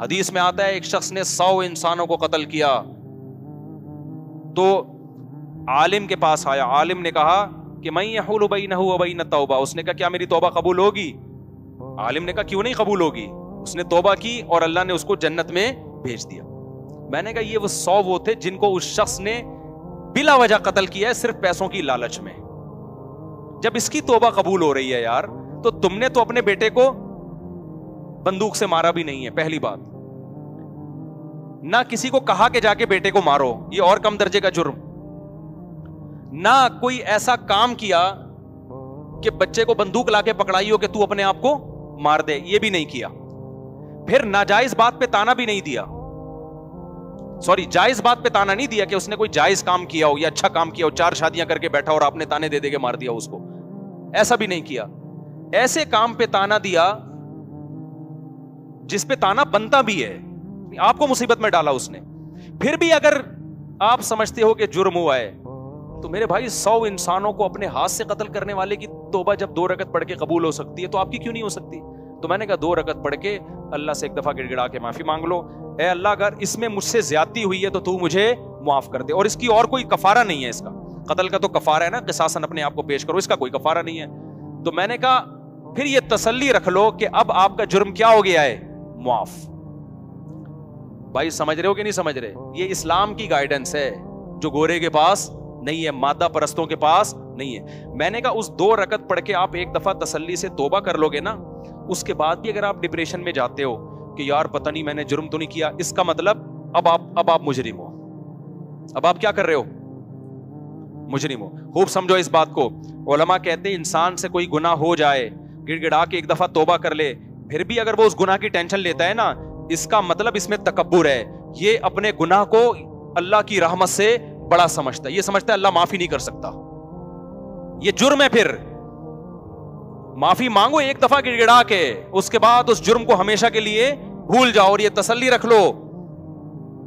حدیث میں آتا ہے ایک شخص نے 100 انسانوں کو قتل کیا تو عالم کے پاس آیا, عالم نے کہا کہ من یحول بینہ و بین التوبہ, اس نے کہا کیا میری توبہ قبول ہوگی؟ عالم نے کہا کیوں نہیں قبول ہوگی. اس نے توبہ کی اور اللہ نے اس کو جنت میں بھیج دیا. میں نے کہا یہ وہ 100 وہ تھے جن کو اس شخص نے بلا وجہ قتل کیا ہے صرف پیسوں کی لالچ میں. جب اس کی توبہ قبول ہو رہی ہے یار, تو تم نے تو اپنے بیٹے کو بندوق سے مارا بھی نہیں ہے, پہلی بات. نہ کسی کو کہا کہ جا کے بیٹے کو مارو, یہ اور کم درجے کا جرم. نہ کوئی ایسا کام کیا کہ بچے کو بندوق لا کے پکڑائی ہو کہ تو اپنے آپ کو مار دے, یہ بھی نہیں کیا. پھر ناجائز بات پہ تانا بھی نہیں دیا, سوری جائز بات پہ تانا نہیں دیا کہ اس نے کوئی جائز کام کیا ہو یا اچھا کام کیا ہو, 4 شادیاں کر کے بیٹھا اور آپ نے تانے دے دے کے مار دیا اس کو, ایسا بھی نہیں کیا. ایسے کام پہ تانا دیا جس پہ تانا بنتا بھی ہے, آپ کو مصیبت میں ڈالا اس نے. پھر بھی اگر آپ سمجھتے ہو کہ جرم ہوا ہے تو میرے بھائی 100 انسانوں کو اپنے ہاتھ سے قتل کرنے والے کی توبہ جب 2 رکعت پڑھ کے قبول ہو سکتی ہے تو آپ کی کیوں نہیں ہو سکتی؟ تو میں نے کہا 2 رکعت پڑھ کے اللہ سے ایک دفعہ گڑ گڑا کے معافی مانگ لو, اے اللہ اگر اس میں مجھ سے زیادتی ہوئی ہے تو تو مجھے معاف کر دے, اور اس کی اور کوئی کفارہ نہیں ہے. اس کا قتل کا تو کفارہ ہے نا, قصاصاً اپنے آپ کو پیش کرو, اس کا کوئی کفارہ نہیں ہے. تو میں نے کہا پھر یہ تسلی رکھ لو کہ اب آپ کا جرم کیا ہو گیا ہے, معاف. بھائی سمجھ رہے ہو کہ نہیں سمجھ رہے؟ یہ اسلام کی گائیڈنس ہے جو گورے کے پاس نہیں ہے, مادہ پرستوں کے پاس نہیں ہے. میں نے کہا اس 2 رکعت پڑھ کے آپ ایک دفعہ تسلی سے توبہ کر لو گے نا, اس کے بعد بھی اگر آپ ڈپریشن میں جاتے ہو کہ یار پتہ نہیں میں نے جرم تو نہیں کیا, اس کا مطلب اب آپ مجرم ہو, اب آپ کیا کر رہے ہو, مجرم ہو. خوب سمجھو اس بات کو. علماء کہتے ہیں انسان سے کوئی گناہ ہو جائے, گڑ گڑا کے ایک دفعہ توبہ کر لے, پھر بھی اگر وہ اس گناہ کی ٹینشن لیتا ہے نا, اس کا مطلب اس میں تکبر ہے. یہ اپنے گناہ کو اللہ کی رحمت سے بڑا سمجھتا ہے, یہ سمجھتا ہے اللہ معافی نہیں کر سکتا, یہ جرم ہے. پھر معافی مانگو ایک دفعہ گڑ گڑا کے, اس کے بعد اس جرم کو ہمیشہ کے لیے بھول جاؤ, اور یہ تسلی رکھ لو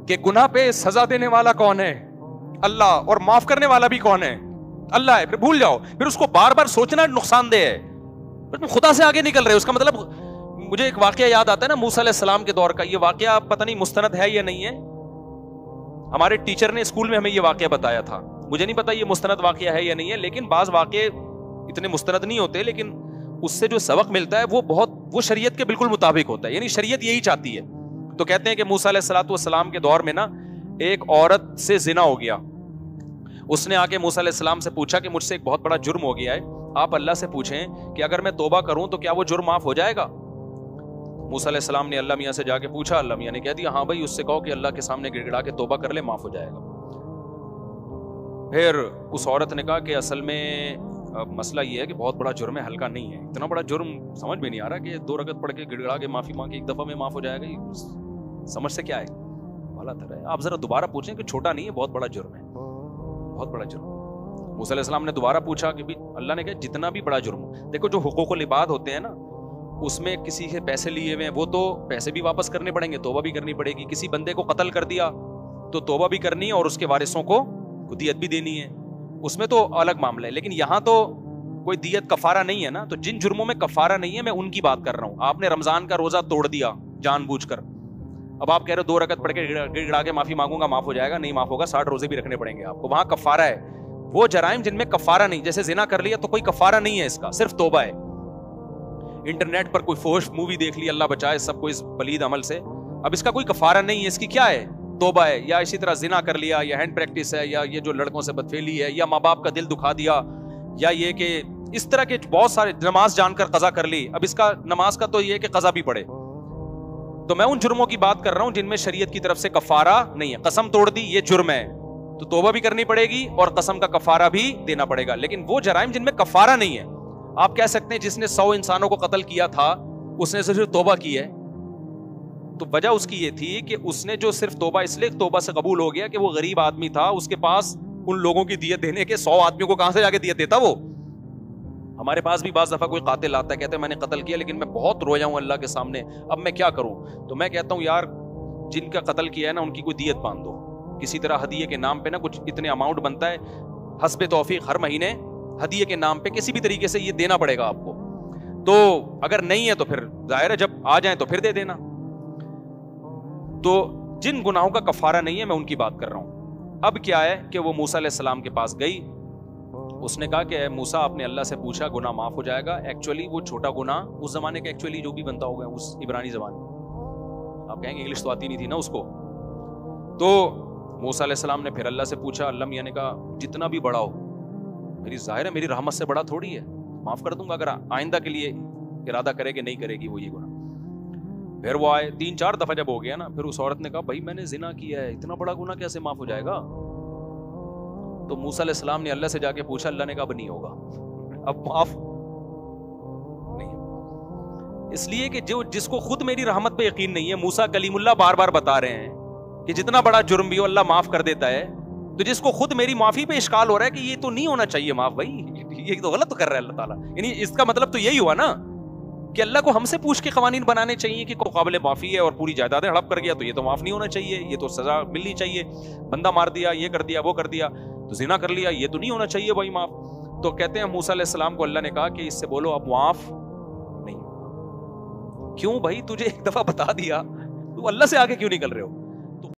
کہ گناہ پہ سزا دینے والا کون ہے, اللہ, اور معاف کرنے والا بھی کون ہے, اللہ ہے. پھر بھول جاؤ. پھر اس کو بار بار سوچنا نقصان دہ ہے, تم خدا سے آگے نکل رہے ہو. اس کا مطلب مجھے ایک واقعہ یاد آتا ہے نا موسیٰ علیہ السلام کے دور کا. یہ واقعہ پتہ نہیں مستند ہے یا نہیں ہے, ہمارے ٹیچر نے اسکول میں ہمیں یہ واقعہ بتایا تھا. مجھے نہیں پتا یہ مستند واقعہ ہے یا نہیں ہے, لیکن بعض واقعے اتنے مستند نہیں ہوتے, لیکن اس سے جو سبق ملتا ہے وہ شریعت کے بالکل مطابق ہوتا ہے, یعنی شریعت یہی چاہتی ہے. تو کہتے ہیں کہ موسیٰ علیہ السلام کے دور میں نا ایک عورت سے زنا ہو گیا. اس نے آ کے موسیٰ علیہ السلام سے پوچھا کہ مجھ سے ایک بہت بڑا جرم ہو گیا ہے, آپ اللہ سے پوچھیں کہ اگر میں توبہ کروں تو کیا وہ جرم معاف ہو جائے گا؟ موسیٰ علیہ السلام نے اللہ میاں سے جا کے پوچھا, اللہ میاں نے کہہ دیا ہاں بھائی اس سے کہو کہ اللہ کے سامنے گڑ گڑا کے توبہ کر لے, معاف ہو جائے گا. پھر اس عورت نے کہا کہ اصل میں مسئلہ یہ ہے کہ بہت بڑا جرم ہے, ہلکا نہیں ہے. اتنا بڑا جرم سمجھ میں نہیں آ رہا کہ 2 رکعت پڑھ کے گڑ گڑا کے معافی مانگ کے ایک دفعہ میں معاف ہو جائے گا, یہ سمجھ سے کیا ہے, والا تر ہے. آپ ذرا دوبارہ پوچھیں کہ چھوٹا نہیں ہے, بہت بڑا جرم ہے, بہت بڑا جرم. موسیٰ علیہ السلام نے دوبارہ پوچھا کہ بھی اللہ نے کہا جتنا بھی بڑا جرم, دیکھو جو حقوق العباد ہوتے ہیں نا, اس میں کسی سے پیسے لیے ہوئے ہیں وہ تو پیسے بھی واپس کرنے پڑیں گے, توبہ بھی کرنی پڑے گی. کسی بندے کو قتل کر دیا تو توبہ بھی کرنی ہے اور اس کے وارثوں کو دیت بھی دینی ہے, اس میں تو الگ معاملہ ہے. لیکن یہاں تو کوئی دیت کفارہ نہیں ہے نا, تو جن جرموں میں کفارہ نہیں ہے میں ان کی بات کر رہا ہوں. آپ نے رمضان کا روزہ توڑ دیا جان بوجھ کر, اب آپ کہہ رہے 2 رکعت پڑھ کے گڑ گڑا کے معافی مانگوں گا معاف ہو جائے گا, نہیں معاف ہوگا, 60 روزے بھی رکھنے پڑیں گے آپ کو. وہاں کفارہ ہے. وہ جرائم جن میں کفارہ نہیں, جیسے زنا کر لیا تو کوئی کفارہ نہیں ہے اس کا, صرف توبہ ہے. انٹرنیٹ پر کوئی فحش مووی دیکھ لی, اللہ بچائے سب کو اس پلید عمل سے, اب اس کا کوئی کفارہ نہیں ہے, اس کی کیا ہے, توبہ ہے. یا اسی طرح زنا کر لیا, یا ہینڈ پریکٹس ہے, یا یہ جو لڑکوں سے بدفعلی ہے, یا ماں باپ کا دل دکھا دیا, یا یہ کہ اس طرح کے بہت سارے, نماز جان کر قضا کر لی. اب اس کا نماز کا تو یہ کہ قضا بھی پڑے. تو میں ان جرموں کی بات کر رہا ہوں جن میں شریعت کی طرف سے کفارہ نہیں ہے. قسم توڑ دی یہ جرم ہے تو توبہ بھی کرنی پڑے گی اور قسم کا کفارہ بھی دینا پڑے گا. لیکن وہ جرائم جن میں کفارہ نہیں ہے, آپ کہہ سکتے ہیں جس نے 100 انسانوں کو قتل کیا تھا اس نے صرف توبہ کی ہے, تو وجہ اس کی یہ تھی کہ اس نے جو صرف توبہ اس لیے توبہ سے قبول ہو گیا کہ وہ غریب آدمی تھا, اس کے پاس ان لوگوں کی دیت دینے کے 100 آدمیوں کو کہاں سے جا کے دیت دیتا. وہ ہمارے پاس بھی بعض دفعہ کوئی قاتل آتا ہے, کہتا ہے میں نے قتل کیا لیکن میں بہت رویا ہوں اللہ کے سامنے, اب میں کیا کروں. تو میں کہتا ہوں یار جن کا قتل کیا ہے نا ان کی کوئی دیت باندھ دو کسی طرح, ہدیے کے نام پہ نا کچھ اتنے اماؤنٹ بنتا ہے حسب توفیق, ہر مہینے ہدیے کے نام پہ کسی بھی طریقے سے یہ دینا پڑے گا آپ کو. تو اگر نہیں ہے تو پھر ظاہر ہے جب آ جائیں تو پھر دے دینا. تو جن گناہوں کا کفارہ نہیں ہے میں ان کی بات کر رہا ہوں. اب کیا ہے کہ وہ موسیٰ علیہ السلام کے پاس گئی, اس نے کہا کہ اے موسیٰ, آپ نے اللہ سے پوچھا گناہ معاف ہو جائے گا. ایکچولی وہ چھوٹا گناہ اس زمانے کا ایکچولی جو بھی بنتا ہوگا اس عبرانی زبان میں, آپ کہیں گے انگلش تو آتی نہیں تھی نا اس کو. تو موسیٰ علیہ السلام نے پھر اللہ سے پوچھا, اللہ میاں نے کہا جتنا بھی بڑا ہو, میری ظاہر ہے میری رحمت سے بڑا تھوڑی ہے, معاف کر دوں گا اگر آئندہ کے لیے ارادہ کرے کہ نہیں کرے گی وہ یہ گناہ. پھر وہ آئے 3-4 دفعہ جب ہو گیا نا, پھر اس عورت نے کہا بھائی میں نے زنا کیا ہے, اتنا بڑا گناہ کیسے معاف ہو جائے گا؟ تو موسیٰ علیہ السلام نے اللہ سے جا کے پوچھا, اللہ نے کہا اب نہیں ہوگا, اب معاف نہیں. اس لیے کہ جس کو خود میری رحمت پہ یقین نہیں ہے, موسیٰ کلیم اللہ بار بار بتا رہے ہیں کہ جتنا بڑا جرم بھی ہو اللہ معاف کر دیتا ہے, تو جس کو خود میری معافی پہ اشکال ہو رہا ہے کہ یہ تو نہیں ہونا چاہیے معاف, بھائی یہ تو غلط کر رہا ہے اللہ تعالیٰ. یعنی اس کا مطلب تو یہی ہوا نا کہ اللہ کو ہم سے پوچھ کے قوانین بنانے چاہیے کہ قابل معافی ہے اور پوری جائیدادیں ہڑپ کر گیا تو یہ تو معاف نہیں ہونا چاہیے, یہ تو سزا ملنی چاہیے. بندہ مار دیا, یہ کر دیا, وہ کر دیا, تو زنا کر لیا, یہ تو نہیں ہونا چاہیے بھائی معاف. تو کہتے ہیں موسیٰ علیہ السلام کو اللہ نے کہا کہ اس سے بولو اب معاف نہیں. کیوں بھائی, تجھے ایک دفعہ بتا دیا, تو اللہ سے آگے کیوں نکل رہے ہو؟